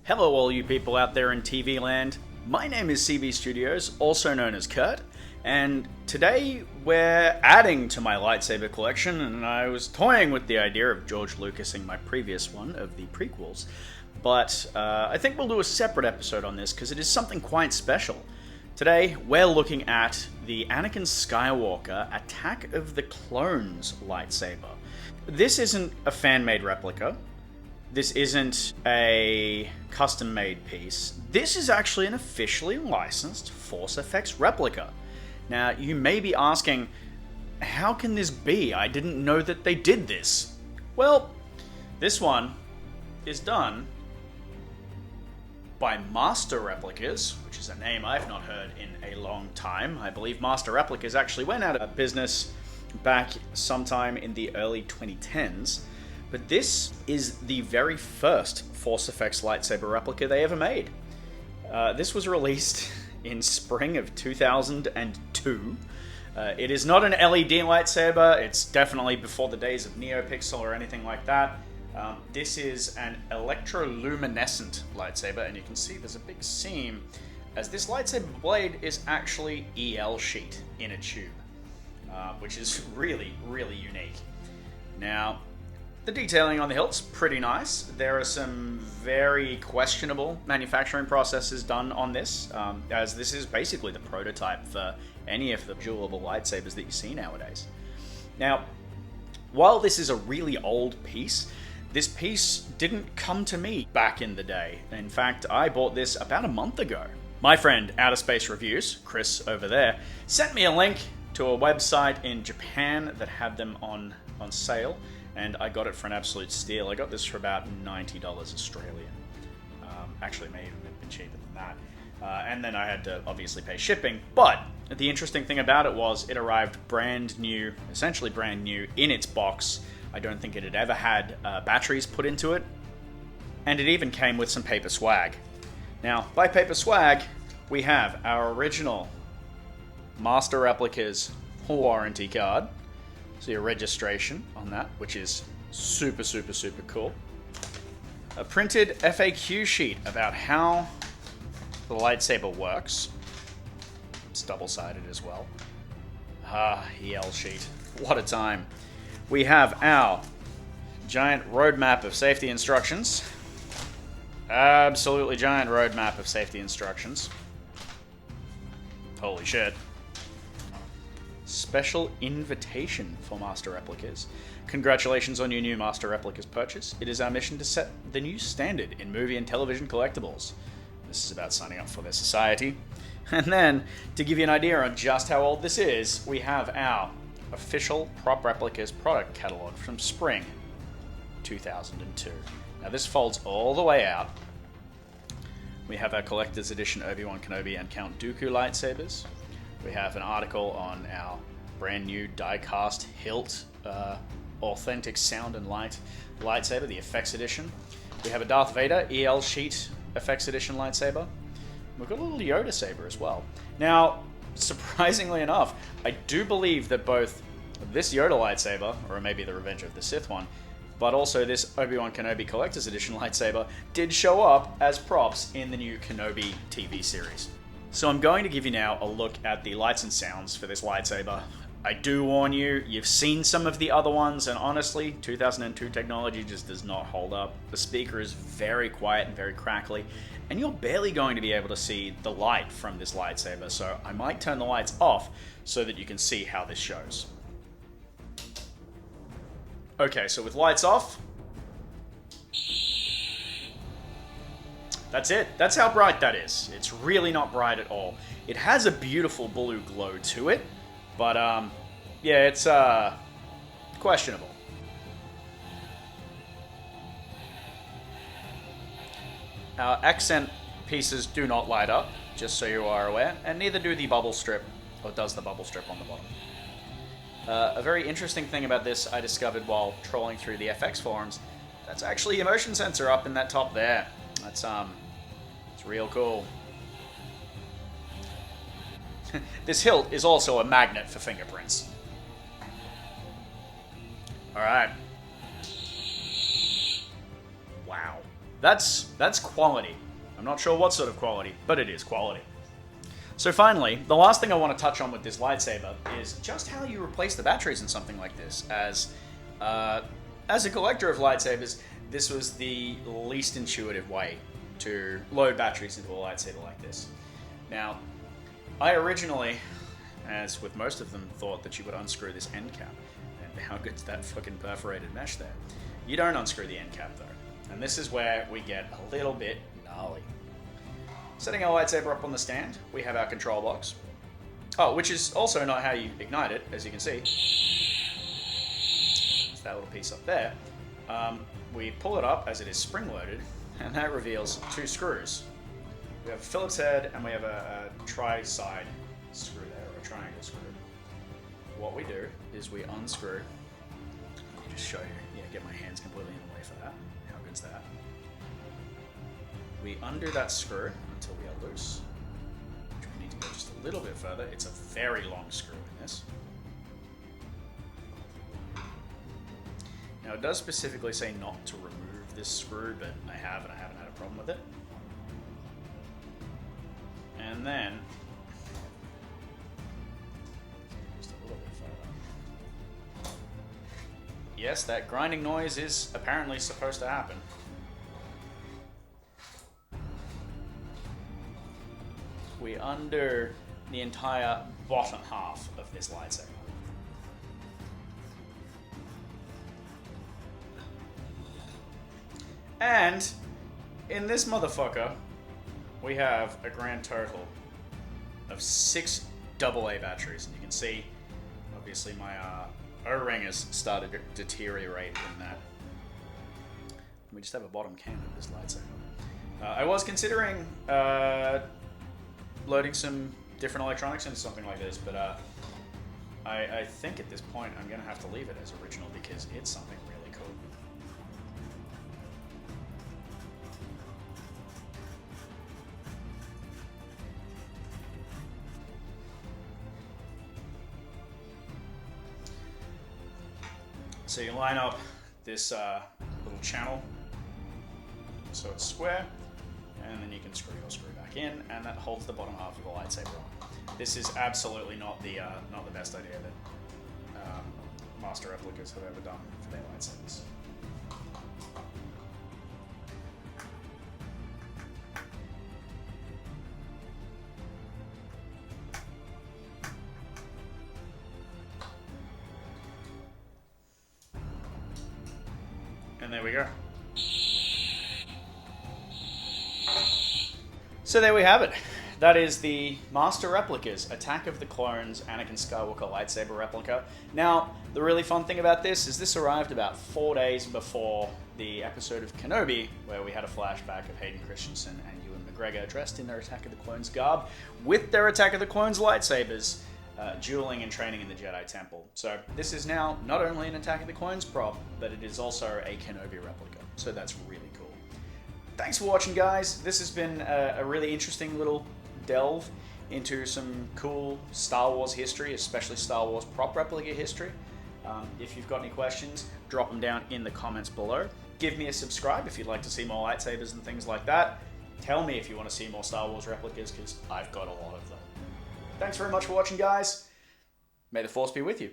Hello all you people out there in TV land. My name is CB Studios, also known as Kurt, and today we're adding to my lightsaber collection, and I was toying with the idea of George Lucasing my previous one of the prequels, but I think we'll do a separate episode on this because it is something quite special. Today we're looking at the Anakin Skywalker Attack of the Clones lightsaber. This isn't a fan-made replica. This isn't a custom-made piece. This is actually an officially licensed Force FX replica. Now, you may be asking, how can this be? I didn't know that they did this. Well, this one is done by Master Replicas, which is a name I've not heard in a long time. I believe Master Replicas actually went out of business back sometime in the early 2010s. But this is the very first Force FX lightsaber replica they ever made. This was released in spring of 2002. It is not an LED lightsaber. It's definitely before the days of NeoPixel or anything like that. This is an electroluminescent lightsaber, and you can see there's a big seam, as this lightsaber blade is actually EL sheet in a tube, which is really, really unique. Now, the detailing on the hilt's pretty nice. There are some very questionable manufacturing processes done on this, as this is basically the prototype for any of the jewelable lightsabers that you see nowadays. Now, while this is a really old piece, this piece didn't come to me back in the day. In fact, I bought this about a month ago. My friend Outer Space Reviews, Chris over there, sent me a link to a website in Japan that had them on sale, and I got it for an absolute steal. I got this for about $90 Australian. Actually, it may even have been cheaper than that. And then I had to obviously pay shipping. But the interesting thing about it was it arrived brand new, essentially brand new, in its box. I don't think it had ever had batteries put into it. And it even came with some paper swag. Now, by paper swag, we have our original Master Replicas warranty card. So your registration on that, which is super, super, super cool. A printed FAQ sheet about how the lightsaber works. It's double-sided as well. EL sheet. What a time. We have our giant roadmap of safety instructions. Absolutely giant roadmap of safety instructions. Holy shit. Special invitation for Master Replicas. Congratulations on your new Master Replicas purchase. It is our mission to set the new standard in movie and television collectibles. This is about signing up for their society. And then, to give you an idea on just how old this is, we have our official Prop Replicas product catalog from spring 2002. Now this folds all the way out. We have our collector's edition Obi-Wan Kenobi and Count Dooku lightsabers. We have an article on our brand new die-cast hilt, authentic sound and light lightsaber, the FX edition. We have a Darth Vader EL sheet FX edition lightsaber. We've got a little Yoda saber as well. Now, surprisingly enough, I do believe that both this Yoda lightsaber, or maybe the Revenge of the Sith one, but also this Obi-Wan Kenobi Collector's Edition lightsaber did show up as props in the new Kenobi TV series. So I'm going to give you now a look at the lights and sounds for this lightsaber. I do warn you, you've seen some of the other ones, and honestly, 2002 technology just does not hold up. The speaker is very quiet and very crackly, and you're barely going to be able to see the light from this lightsaber, so I might turn the lights off so that you can see how this shows. Okay, so with lights off, that's it. That's how bright that is. It's really not bright at all. It has a beautiful blue glow to it, but yeah, it's questionable. Our accent pieces do not light up, just so you are aware, and neither do the bubble strip, or does the bubble strip on the bottom. A very interesting thing about this I discovered while trolling through the FX forums, that's actually a motion sensor up in that top there. That's it's real cool. This hilt is also a magnet for fingerprints. Alright. Wow. That's quality. I'm not sure what sort of quality, but it is quality. So finally, the last thing I want to touch on with this lightsaber is just how you replace the batteries in something like this. As a collector of lightsabers, this was the least intuitive way to load batteries into a lightsaber like this. Now, I originally, as with most of them, thought that you would unscrew this end cap. And how good's that fucking perforated mesh there? You don't unscrew the end cap though. And this is where we get a little bit gnarly. Setting our lightsaber up on the stand, we have our control box. Oh, which is also not how you ignite it, as you can see. It's that little piece up there. We pull it up as it is spring-loaded, and that reveals two screws. We have a Phillips head, and we have a tri-side screw there, or a triangle screw. What we do is we unscrew. Let me just show you. Yeah, get my hands completely in the way for that. How good's that? We undo that screw until we are loose. Which we need to go just a little bit further. It's a very long screw in this. Now it does specifically say not to remove this screw, but I have, and I haven't had a problem with it. And then, just a little bit further. Yes, that grinding noise is apparently supposed to happen. We undo the entire bottom half of this lightsaber. And in this motherfucker, we have a grand total of 6 AA batteries. And you can see, obviously, my O-ring has started to deteriorate in that. We just have a bottom can of this lightsaber. I was considering loading some different electronics into something like this, but I think at this point I'm going to have to leave it as original because it's something really cool. So you line up this little channel so it's square, and then you can screw your screw back in, and that holds the bottom half of the lightsaber on. This is absolutely not the best idea that Master Replicas have ever done for their lightsabers. And there we go. So there we have it. That is the Master Replicas Attack of the Clones Anakin Skywalker lightsaber replica. Now, the really fun thing about this is this arrived about 4 days before the episode of Kenobi, where we had a flashback of Hayden Christensen and Ewan McGregor dressed in their Attack of the Clones garb with their Attack of the Clones lightsabers, dueling and training in the Jedi Temple. So this is now not only an Attack of the Clones prop, but it is also a Kenobi replica. So that's really cool. Thanks for watching, guys. This has been a really interesting little delve into some cool Star Wars history, especially Star Wars prop replica history. If you've got any questions, drop them down in the comments below. Give me a subscribe if you'd like to see more lightsabers and things like that. Tell me if you want to see more Star Wars replicas, because I've got a lot of them. Thanks very much for watching, guys. May the Force be with you.